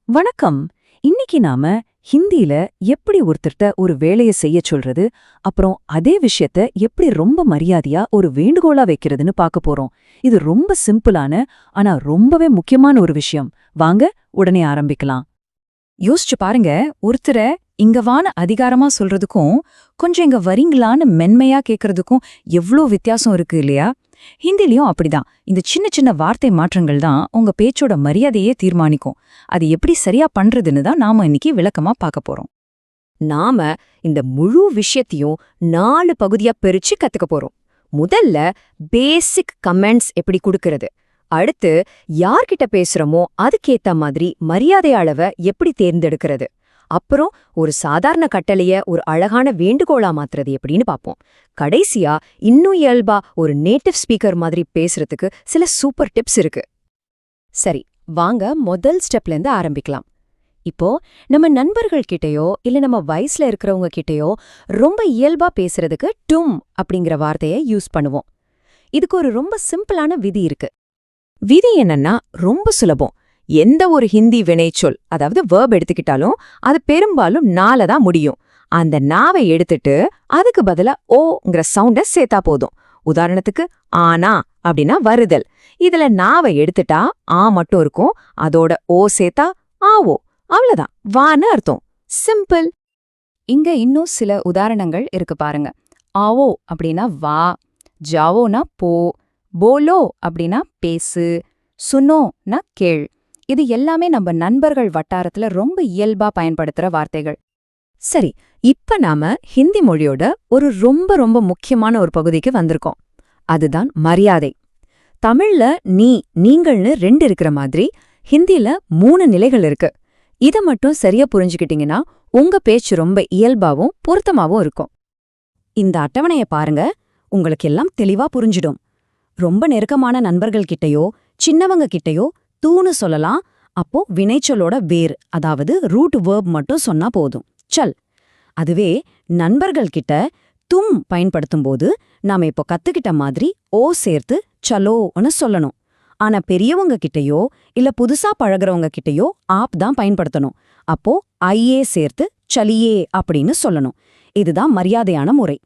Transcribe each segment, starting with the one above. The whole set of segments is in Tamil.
வணக்கம். இன்னைக்கு நாம ஹிந்தியில எப்படி ஒருத்தர்ட்ட ஒரு வேலைய செய்ய சொல்றது, அப்புறம் அதே விஷயத்த எப்படி ரொம்ப மரியாதையா ஒரு வேண்டுகோளா வைக்கிறதுன்னு பார்க்க போறோம். இது ரொம்ப சிம்பிளான, ஆனா ரொம்பவே முக்கியமான ஒரு விஷயம். வாங்க உடனே ஆரம்பிக்கலாம். யோசிச்சு பாருங்க, ஒருத்தர இங்க வான்னு அதிகாரமா சொல்றதுக்கும், கொஞ்சம் இங்க வரீங்களான்னு மென்மையா கேக்குறதுக்கும் எவ்ளோ வித்தியாசம் இருக்கு இல்லையா? ஹிந்திலயும் அப்படிதான். இந்த சின்ன சின்ன வார்த்தை மாற்றங்கள் தான் உங்க பேச்சோட மரியாதையே தீர்மானிக்கும். அது எப்படி சரியா பண்றதுன்னு தான் நாம இன்னைக்கு விளக்கமா பார்க்க போறோம். நாம இந்த முழு விஷயத்தையும் 4 பகுதியா பிரிச்சு கத்துக்க போறோம். முதல்ல பேசிக் கமெண்ட்ஸ் எப்படி குடுக்கறது. அடுத்து யார்கிட்ட பேசுறோமோ அதுக்கேத்த மாதிரி மரியாதை அளவை எப்படி தேர்ந்தெடுக்கிறது. அப்புறம் ஒரு சாதாரண கட்டளைய ஒரு அழகான வேண்டுகோளா மாத்துறது எப்படின்னு பாப்போம். கடைசியா இன்னும் இயல்பா ஒரு நேட்டிவ் ஸ்பீக்கர் மாதிரி பேசுறதுக்கு சில சூப்பர் டிப்ஸ் இருக்கு. சரி, வாங்க முதல் ஸ்டெப்ல இருந்து ஆரம்பிக்கலாம். இப்போ நம்ம நண்பர்கள் கிட்டயோ இல்ல நம்ம வயசுல இருக்கிறவங்க கிட்டயோ ரொம்ப இயல்பா பேசுறதுக்கு டும் அப்படிங்கிற வார்த்தையை யூஸ் பண்ணுவோம். இதுக்கு ஒரு ரொம்ப சிம்பிளான விதி இருக்கு. விதி என்னன்னா ரொம்ப சுலபம். எந்த ஒரு ஹிந்தி வினைச்சொல், அதாவது வேர்ப் எடுத்துக்கிட்டாலும் அது பெரும்பாலும் நால தான் முடியும். அந்த நாவை எடுத்துட்டு அதுக்கு பதிலா ஓங்கிற சவுண்ட சேர்த்தா போதும். உதாரணத்துக்கு ஆனா அப்படின்னா வருதல். இதுல நாவை எடுத்துட்டா ஆ மட்டும் இருக்கும். அதோட ஓ சேர்த்தா ஆவோ. அவ்வளவுதான், வான்னு அர்த்தம். சிம்பிள். இங்க இன்னும் சில உதாரணங்கள் இருக்கு பாருங்க. ஆவோ அப்படின்னா வா, ஜாவோனா போ, போலோ அப்படின்னா பேசு, சுனோனா கேள். இது எல்லாமே நம்ம நண்பர்கள் வட்டாரத்துல ரொம்ப இயல்பா பயன்படுத்துற வார்த்தைகள். சரி, இப்ப நாம ஹிந்தி மொழியோட ஒரு ரொம்ப ரொம்ப முக்கியமான ஒரு பகுதிக்கு வந்திருக்கோம். அதுதான் மரியாதை. தமிழ்ல நீ, நீங்கள்னு 2 இருக்கிற மாதிரி ஹிந்தில 3 நிலைகள் இருக்கு. இத மட்டும் சரியா புரிஞ்சுக்கிட்டீங்கன்னா உங்க பேச்சு ரொம்ப இயல்பாவும் பொருத்தமாவும் இருக்கும். இந்த அட்டவணைய பாருங்க, உங்களுக்கு எல்லாம் தெளிவா புரிஞ்சிடும். ரொம்ப நெருக்கமான நண்பர்கள் கிட்டயோ சின்னவங்க கிட்டயோ தூன்னு சொல்லலாம். அப்போ வினைச்சொல்லோட வேர், அதாவது ரூட் வேர்ப் மட்டும் சொன்னா போதும், சல். அதுவே நண்பர்கள் கிட்ட தும் பயன்படுத்தும் போது நாம இப்போ கத்துக்கிட்ட மாதிரி ஓ சேர்த்து சலோன்னு சொல்லணும். ஆனா பெரியவங்க கிட்டயோ இல்ல புதுசா பழகுறவங்க கிட்டயோ ஆப் தான் பயன்படுத்தணும். அப்போ ஐயே சேர்த்து சலியே அப்படின்னு சொல்லணும். இதுதான் மரியாதையான முறை.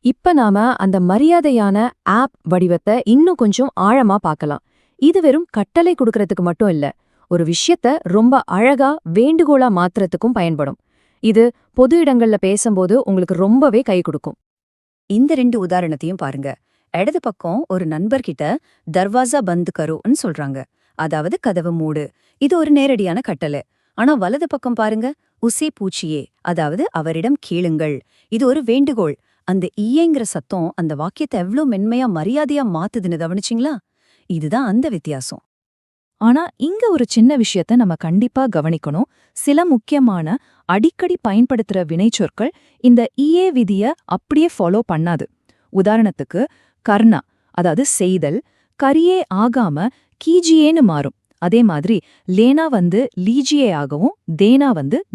இப்ப நாம அந்த மரியாதையான ஆப் வடிவத்தை இன்னும் கொஞ்சம் ஆழமா பார்க்கலாம். இது வெறும் கட்டளை கொடுக்கறதுக்கு மட்டும் இல்ல, ஒரு விஷயத்த ரொம்ப அழகா வேண்டுகோளா மாத்துறதுக்கும் பயன்படும். இது பொது இடங்கள்ல பேசும்போது உங்களுக்கு ரொம்பவே கை கொடுக்கும். இந்த 2 உதாரணத்தையும் பாருங்க. இடது பக்கம் ஒரு நண்பர்கிட்ட தர்வாசா பந்த் கரோன்னு சொல்றாங்க, அதாவது கதவு மூடு. இது ஒரு நேரடியான கட்டளை. ஆனா வலது பக்கம் பாருங்க, உசே பூச்சியே, அதாவது அவரிடம் கேளுங்கள். இது ஒரு வேண்டுகோள். அந்த ஈயங்கிற சத்தம் அந்த வாக்கியத்தை எவ்ளோ மென்மையா மரியாதையா மாத்துதுன்னு கவனிச்சிங்களா? இதுதான் அந்த வித்தியாசம். ஆனா இங்க ஒரு சின்ன விஷயத்த நம்ம கண்டிப்பா கவனிக்கணும். சில முக்கியமான அடிக்கடி பயன்படுத்துற வினைச்சொற்கள் இந்த ஈயே விதிய அப்படியே ஃபாலோ பண்ணாது. உதாரணத்துக்கு கர்ணா, அதாவது செய்தல், கரியே ஆகாம கீஜியேன்னு மாறும். அதே மாதிரி லேனா லீஜியே ஆகவும் தேனா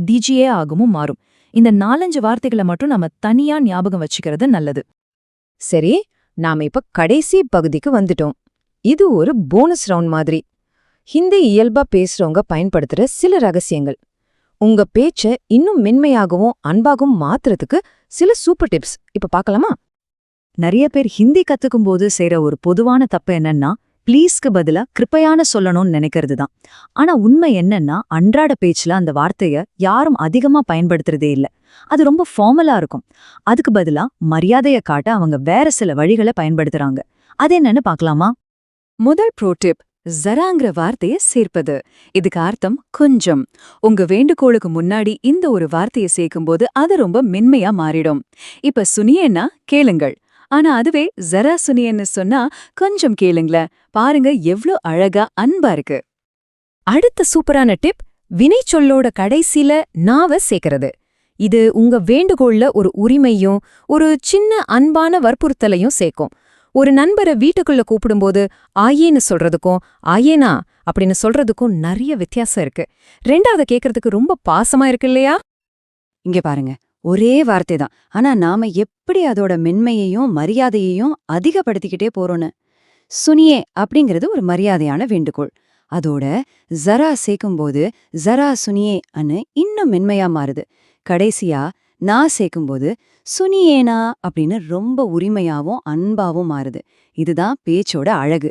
டிஜியே ஆகவும் மாறும். இந்த 4-5 வார்த்தைகளை மட்டும் நம்ம தனியா ஞாபகம் வச்சுக்கிறது நல்லது. சரி, நாம இப்ப கடைசி பகுதிக்கு வந்துட்டோம். இது ஒரு போனஸ் ரவுண்ட் மாதிரி. ஹிந்தி இயல்பா பேசுறவங்க பயன்படுத்துற சில ரகசியங்கள். உங்க பேச்ச இன்னும் மென்மையாகவும் அன்பாகவும் மாத்துறதுக்கு சில சூப்பர் டிப்ஸ் இப்ப பார்க்கலாமா? நிறைய பேர் ஹிந்தி கத்துக்கும் போது செய்யற ஒரு பொதுவான தப்பு என்னன்னா, ப்ளீஸ்க்கு பதிலா கிருப்பையான சொல்லணும்னு நினைக்கிறது தான். ஆனா உண்மை என்னன்னா, அன்றாட பேச்சுல அந்த வார்த்தைய யாரும் அதிகமா பயன்படுத்துறதே இல்ல. அது ரொம்ப ஃபார்மலா இருக்கும். அதுக்கு பதிலா மரியாதைய காட்ட அவங்க வேற சில வழிகளை பயன்படுத்துறாங்க. அது என்னன்னு பார்க்கலாமா? முதல் ப்ரோ டிப், ஜராங்கிற வார்த்தைய சேர்ப்பது. இதுக்கு அர்த்தம் கொஞ்சம். உங்க வேண்டுகோளுக்கு முன்னாடி இந்த ஒரு வார்த்தைய சேர்க்கும்போது அது ரொம்ப மென்மையா மாறிடும். இப்ப சுனியேன்னா கேளுங்கள். ஆனா அதுவே ஜரா சுனியன்னு சொன்னா கொஞ்சம் கேளுங்களேன். பாருங்க எவ்ளோ அழகா அன்பா இருக்கு. அடுத்த சூப்பரான டிப், வினைச்சொல்லோட கடைசில நாவ சேர்க்கறது. இது உங்க வேண்டுகோள்ல ஒரு உரிமையும் ஒரு சின்ன அன்பான வற்புறுத்தலையும் சேர்க்கும். ஒரு நண்பரை வீட்டுக்குள்ள கூப்பிடும்போது ஆயேன்னு சொல்றதுக்கும் ஆயேனா அப்படின்னு சொல்றதுக்கும் நிறைய வித்தியாசம் இருக்கு. 2வது கேட்கறதுக்கு ரொம்ப பாசமா இருக்கு இல்லையா? இங்க பாருங்க, ஒரே வார்த்தை தான், ஆனா நாம எப்படி அதோட மென்மையையும் மரியாதையையும் அதிகப்படுத்திக்கிட்டே போறோன்னு. சுனியே அப்படிங்கிறது ஒரு மரியாதையான வேண்டுகோள். அதோட ஜரா சேர்க்கும்போது ஜரா சுனியே அன்னு இன்னும் மென்மையா மாறுது. கடைசியா நான் சேர்க்கும்போது சுனியேனா அப்படின்னு ரொம்ப உரிமையாவும் அன்பாவும் மாறுது. இதுதான் பேச்சோட அழகு.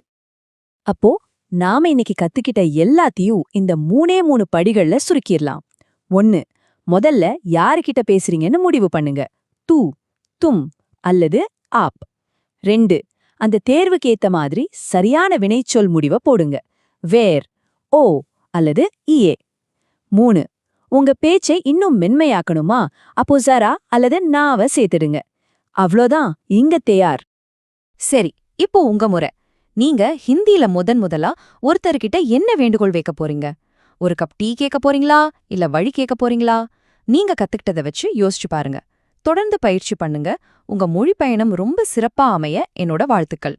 அப்போ நாம இன்னைக்கு கத்துக்கிட்ட எல்லாத்தையும் இந்த 3 படிகள்ல சுருக்கிடலாம். 1. முதல்ல யாருகிட்ட பேசுறீங்கன்னு முடிவு பண்ணுங்க. தூ, தும் அல்லது ஆப். 2. அந்த தேர்வுக்கு ஏத்த மாதிரி சரியான வினைச்சொல் முடிவ போடுங்க. வேர், ஓ அல்லது இயே. 3. உங்க பேச்சை இன்னும் மென்மையாக்கணுமா, அப்போ ஜரா அல்லது நாவ சேர்த்துடுங்க. அவ்ளோதான், இங்க தயார். சரி, இப்போ உங்க முறை. நீங்க ஹிந்தில முதலா ஒருத்தர்கிட்ட என்ன வேண்டுகோள் வைக்க போறீங்க? ஒரு கப் டீ கேட்க போறீங்களா, இல்ல வழி கேட்க போறீங்களா? நீங்க கத்துக்கிட்டத வச்சு யோசிச்சு பாருங்க. தொடர்ந்து பயிற்சி பண்ணுங்க. உங்க மொழி பயணம் ரொம்ப சிறப்பா அமைய என்னோட வாழ்த்துக்கள்.